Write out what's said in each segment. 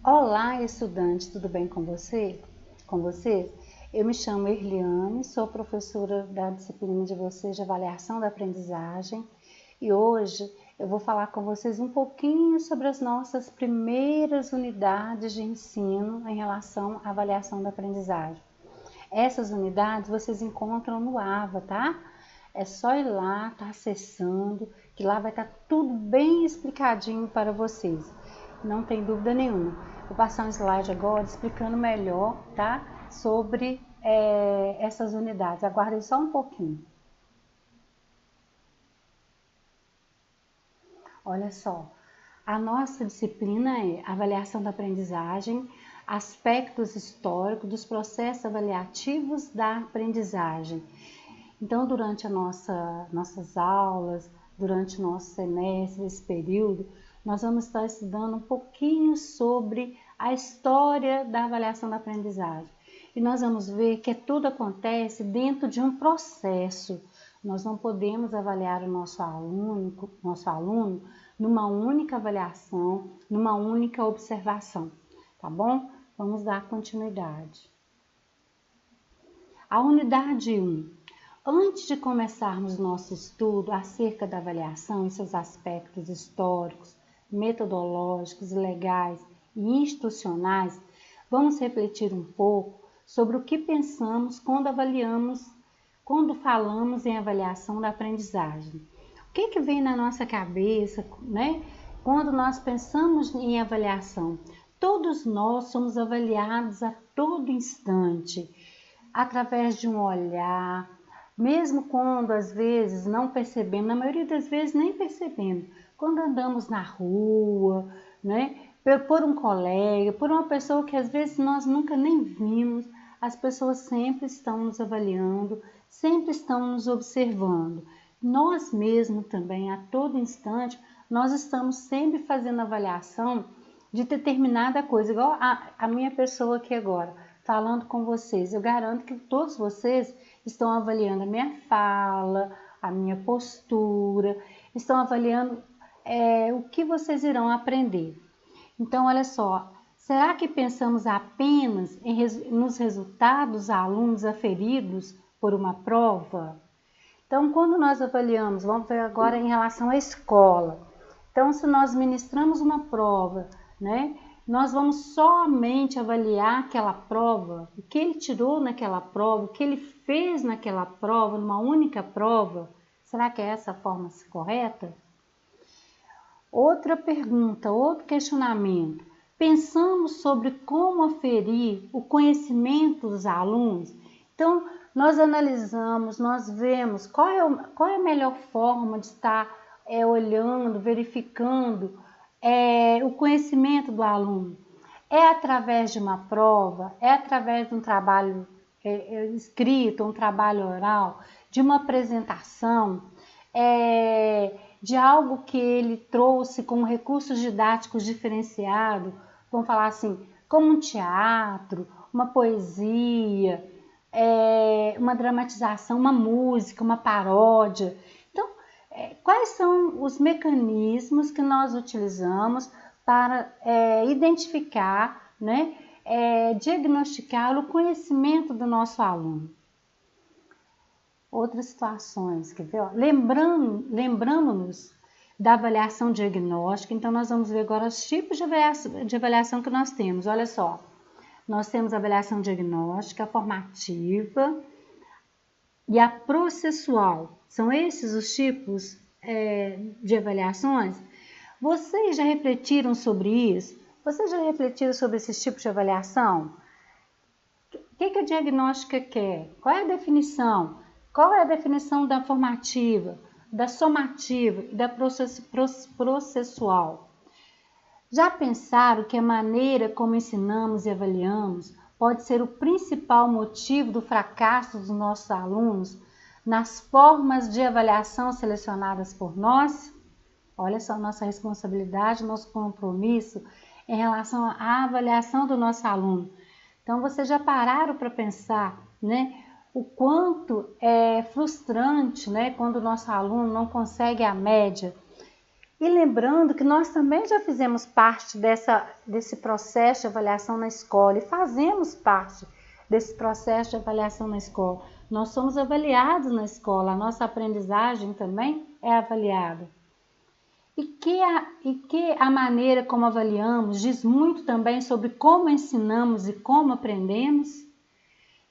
Olá, estudante, tudo bem com você? Com vocês? Eu me chamo Erliane, sou professora da disciplina de vocês de avaliação da aprendizagem e hoje eu vou falar com vocês um pouquinho sobre as nossas primeiras unidades de ensino em relação à avaliação da aprendizagem. Essas unidades vocês encontram no AVA, tá? É só ir lá, tá acessando, que lá vai estar tudo bem explicadinho para vocês. Não tem dúvida nenhuma. Vou passar um slide agora explicando melhor, tá? Sobre essas unidades. Aguardem só um pouquinho. Olha só, a nossa disciplina é avaliação da aprendizagem, aspectos históricos dos processos avaliativos da aprendizagem. Então, durante nossas aulas, durante o nosso semestre, esse período, nós vamos estar estudando um pouquinho sobre a história da avaliação da aprendizagem. E nós vamos ver que tudo acontece dentro de um processo. Nós não podemos avaliar o nosso aluno numa única avaliação, numa única observação, tá bom? Vamos dar continuidade. A unidade 1. Antes de começarmos nosso estudo acerca da avaliação e seus aspectos históricos, metodológicos, legais e institucionais, vamos refletir um pouco sobre o que pensamos quando falamos em avaliação da aprendizagem. O que vem na nossa cabeça, né? Quando nós pensamos em avaliação? Todos nós somos avaliados a todo instante, através de um olhar, mesmo quando às vezes não percebemos, na maioria das vezes nem percebemos, quando andamos na rua, né, por um colega, por uma pessoa que às vezes nós nunca nem vimos, as pessoas sempre estão nos avaliando, sempre estão nos observando. Nós mesmos também, a todo instante, nós estamos sempre fazendo avaliação de determinada coisa, igual a minha pessoa aqui agora, falando com vocês. Eu garanto que todos vocês estão avaliando a minha fala, a minha postura, estão avaliando o que vocês irão aprender. Então, olha só, será que pensamos apenas nos resultados dos alunos aferidos por uma prova? Então, quando nós avaliamos, vamos ver agora em relação à escola. Então, se nós ministramos uma prova, né, nós vamos somente avaliar aquela prova, o que ele tirou naquela prova, o que ele fez naquela prova, numa única prova. Será que é essa a forma correta? Outra pergunta, outro questionamento. Pensamos sobre como aferir o conhecimento dos alunos? Então, nós analisamos, nós vemos qual é a melhor forma de estar olhando, verificando o conhecimento do aluno. É através de uma prova, é através de um trabalho escrito, um trabalho oral, de uma apresentação, de algo que ele trouxe com recursos didáticos diferenciados, vamos falar assim, como um teatro, uma poesia, uma dramatização, uma música, uma paródia. Então, quais são os mecanismos que nós utilizamos para identificar, né, diagnosticar o conhecimento do nosso aluno? Outras situações, quer ver? Lembrando-nos da avaliação diagnóstica, então nós vamos ver agora os tipos de avaliação que nós temos. Olha só, nós temos a avaliação diagnóstica, a formativa e a processual. São esses os tipos de avaliações? Vocês já refletiram sobre isso? Vocês já refletiram sobre esses tipos de avaliação? O que a diagnóstica quer? Qual é a definição? Qual é a definição da formativa, da somativa e da processual? Já pensaram que a maneira como ensinamos e avaliamos pode ser o principal motivo do fracasso dos nossos alunos nas formas de avaliação selecionadas por nós? Olha só a nossa responsabilidade, nosso compromisso em relação à avaliação do nosso aluno. Então, vocês já pararam para pensar, né, o quanto é frustrante, né, quando o nosso aluno não consegue a média? E lembrando que nós também já fizemos parte desse processo de avaliação na escola e fazemos parte desse processo de avaliação na escola. Nós somos avaliados na escola, a nossa aprendizagem também é avaliada. E que a maneira como avaliamos diz muito também sobre como ensinamos e como aprendemos.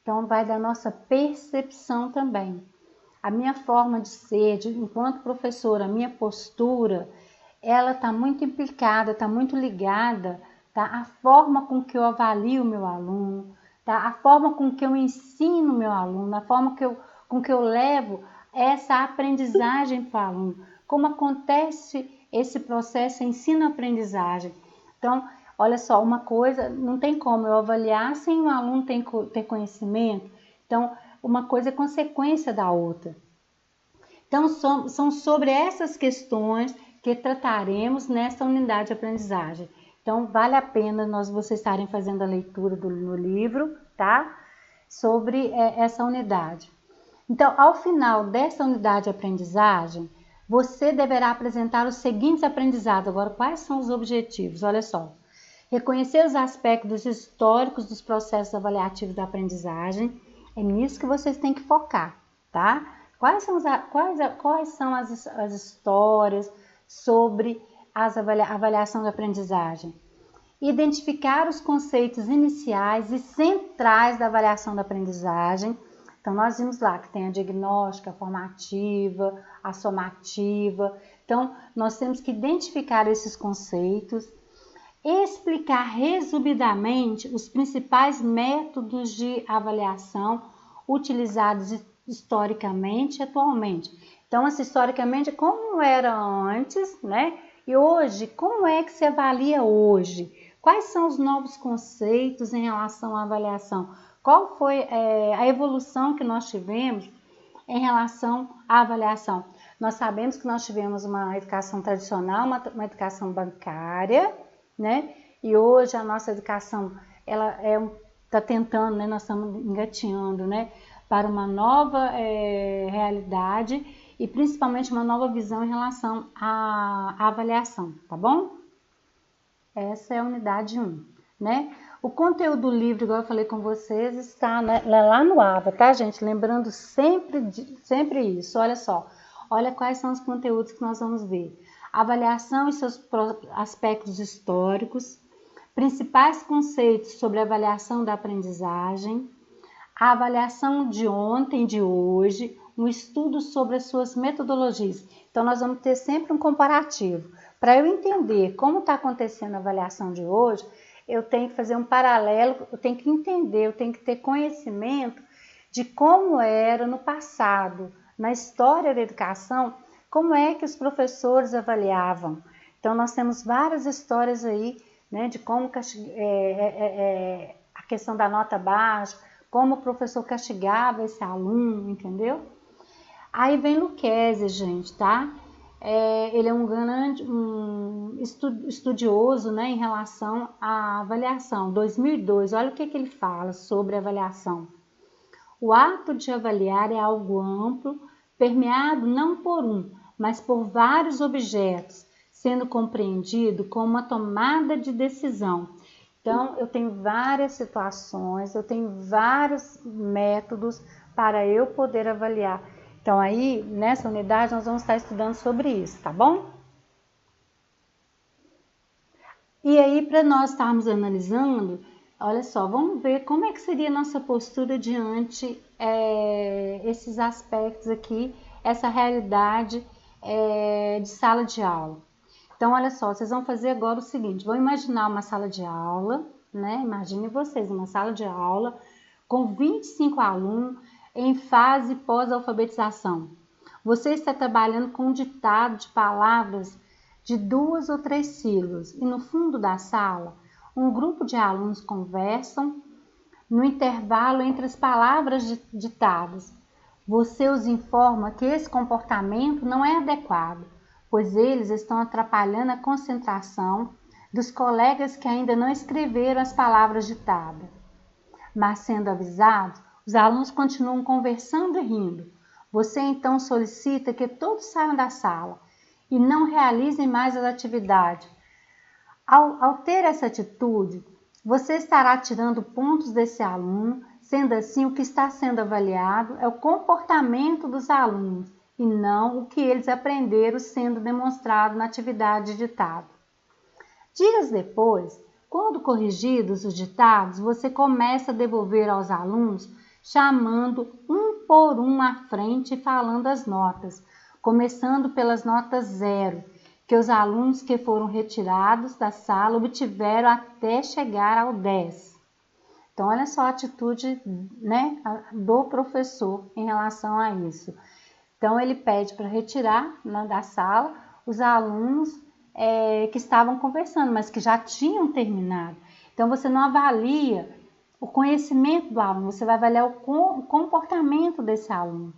Então, vai da nossa percepção também. A minha forma de ser, enquanto professora, a minha postura, ela está muito implicada, está muito ligada, tá? A forma com que eu avalio o meu aluno, tá? A forma com que eu ensino o meu aluno, a forma com que eu levo essa aprendizagem para o aluno, como acontece esse processo ensino-aprendizagem. Então, olha só, uma coisa, não tem como eu avaliar sem o aluno ter conhecimento. Então, uma coisa é consequência da outra. Então, são sobre essas questões que trataremos nesta unidade de aprendizagem. Então, vale a pena vocês estarem fazendo a leitura no livro, tá? Sobre essa unidade. Então, ao final dessa unidade de aprendizagem, você deverá apresentar os seguintes aprendizados. Agora, quais são os objetivos? Olha só. Reconhecer os aspectos históricos dos processos avaliativos da aprendizagem. É nisso que vocês têm que focar, tá? Quais são as histórias sobre a avaliação da aprendizagem? Identificar os conceitos iniciais e centrais da avaliação da aprendizagem. Então, nós vimos lá que tem a diagnóstica, a formativa, a somativa. Então, nós temos que identificar esses conceitos, explicar resumidamente os principais métodos de avaliação utilizados historicamente e atualmente. Então, historicamente, como era antes, né? E hoje, como é que se avalia hoje? Quais são os novos conceitos em relação à avaliação? Qual foi a evolução que nós tivemos em relação à avaliação? Nós sabemos que nós tivemos uma educação tradicional, uma educação bancária, né? E hoje a nossa educação, ela está tentando, né? Nós estamos engateando, né? Para uma nova realidade e principalmente uma nova visão em relação à avaliação, tá bom? Essa é a unidade 1, né? O conteúdo do livro, igual eu falei com vocês, está, né, lá no AVA, tá, gente? Lembrando sempre isso, olha só. Olha quais são os conteúdos que nós vamos ver. Avaliação e seus aspectos históricos, principais conceitos sobre a avaliação da aprendizagem, a avaliação de ontem, de hoje, um estudo sobre as suas metodologias. Então, nós vamos ter sempre um comparativo. Para eu entender como está acontecendo a avaliação de hoje, eu tenho que fazer um paralelo, eu tenho que entender, eu tenho que ter conhecimento de como era no passado, na história da educação, como é que os professores avaliavam. Então, nós temos várias histórias aí, né, de como a questão da nota baixa, como o professor castigava esse aluno, entendeu? Aí vem Lucchesi, gente, tá? Ele é um grande estudioso, né, em relação à avaliação. 2002, olha o que ele fala sobre avaliação. O ato de avaliar é algo amplo, permeado não por um, mas por vários objetos, sendo compreendido como uma tomada de decisão. Então, eu tenho várias situações, eu tenho vários métodos para eu poder avaliar. Então, aí, nessa unidade, nós vamos estar estudando sobre isso, tá bom? E aí, para nós estarmos analisando, olha só, vamos ver como é que seria a nossa postura diante esses aspectos aqui, essa realidade de sala de aula. Então, olha só, vocês vão fazer agora o seguinte, vão imaginar uma sala de aula, né? Imagine vocês, uma sala de aula com 25 alunos em fase pós-alfabetização. Você está trabalhando com um ditado de palavras de 2 ou 3 sílabas e no fundo da sala, um grupo de alunos conversam no intervalo entre as palavras ditadas. Você os informa que esse comportamento não é adequado, pois eles estão atrapalhando a concentração dos colegas que ainda não escreveram as palavras ditadas. Mas sendo avisados, os alunos continuam conversando e rindo. Você então solicita que todos saiam da sala e não realizem mais as atividades. Ao ter essa atitude, você estará tirando pontos desse aluno, sendo assim, o que está sendo avaliado é o comportamento dos alunos e não o que eles aprenderam sendo demonstrado na atividade ditada. Dias depois, quando corrigidos os ditados, você começa a devolver aos alunos, chamando um por um à frente e falando as notas, começando pelas notas 0, que os alunos que foram retirados da sala obtiveram até chegar ao 10. Então, olha só a atitude, né, do professor em relação a isso. Então, ele pede para retirar, né, da sala os alunos que estavam conversando, mas que já tinham terminado. Então, você não avalia o conhecimento do aluno, você vai avaliar o comportamento desse aluno.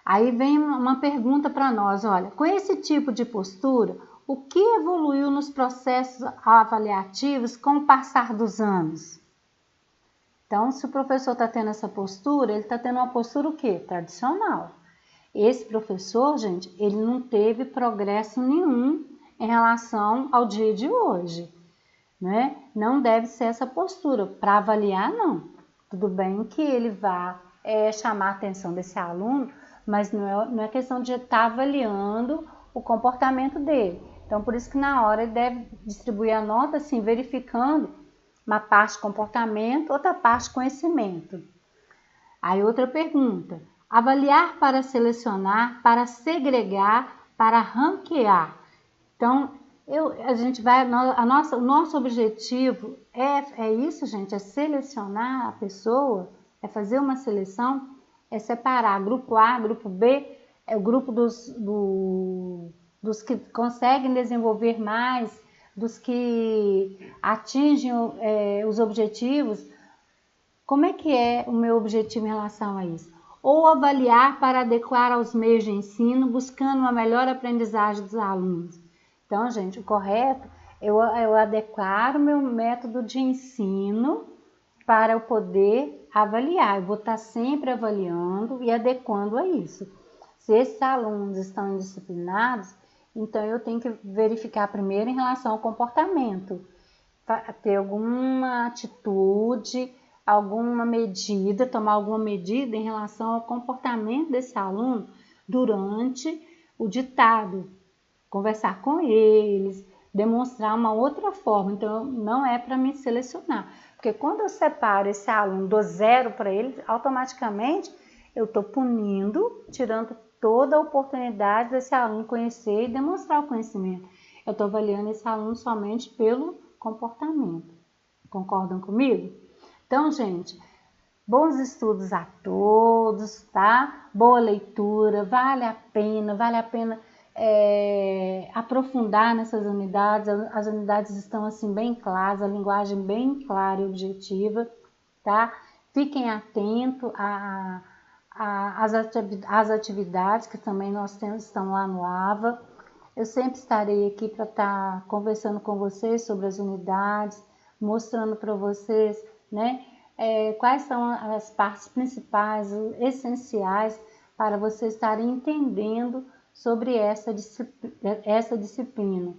Aí vem uma pergunta para nós, olha, com esse tipo de postura, o que evoluiu nos processos avaliativos com o passar dos anos? Então, se o professor está tendo essa postura, ele está tendo uma postura o quê? Tradicional. Esse professor, gente, ele não teve progresso nenhum em relação ao dia de hoje, né? Não deve ser essa postura. Para avaliar, não. Tudo bem que ele vá chamar a atenção desse aluno, mas não é questão de estar avaliando o comportamento dele. Então, por isso que na hora ele deve distribuir a nota, assim, verificando uma parte comportamento, outra parte conhecimento. Aí outra pergunta, avaliar para selecionar, para segregar, para ranquear. Então, o nosso objetivo é isso, gente, é selecionar a pessoa, é fazer uma seleção, é separar grupo A, grupo B, é o grupo dos que conseguem desenvolver mais, dos que atingem os objetivos. Como é que é o meu objetivo em relação a isso? Ou avaliar para adequar aos meios de ensino, buscando uma melhor aprendizagem dos alunos. Então, gente, o correto é eu adequar o meu método de ensino para eu poder avaliar. Eu vou estar sempre avaliando e adequando a isso. Se esses alunos estão indisciplinados, então eu tenho que verificar primeiro em relação ao comportamento, ter alguma atitude, alguma medida, tomar alguma medida em relação ao comportamento desse aluno durante o ditado, conversar com eles, demonstrar uma outra forma. Então, não é para me selecionar, porque quando eu separo esse aluno do 0 para ele, automaticamente eu estou punindo, tirando toda a oportunidade desse aluno conhecer e demonstrar o conhecimento. Eu estou avaliando esse aluno somente pelo comportamento. Concordam comigo? Então, gente, bons estudos a todos, tá? Boa leitura, vale a pena aprofundar nessas unidades. As unidades estão assim bem claras, a linguagem bem clara e objetiva, tá? Fiquem atentos às atividades que também nós temos, estão lá no AVA. Eu sempre estarei aqui para estar conversando com vocês sobre as unidades, mostrando para vocês, né, quais são as partes principais, essenciais, para vocês estarem entendendo sobre essa disciplina.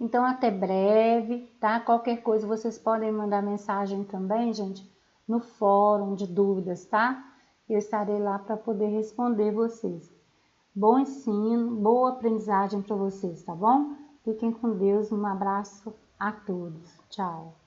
Então, até breve, tá? Qualquer coisa, vocês podem mandar mensagem também, gente, no fórum de dúvidas, tá? Eu estarei lá para poder responder vocês. Bom ensino, boa aprendizagem para vocês, tá bom? Fiquem com Deus, um abraço a todos. Tchau.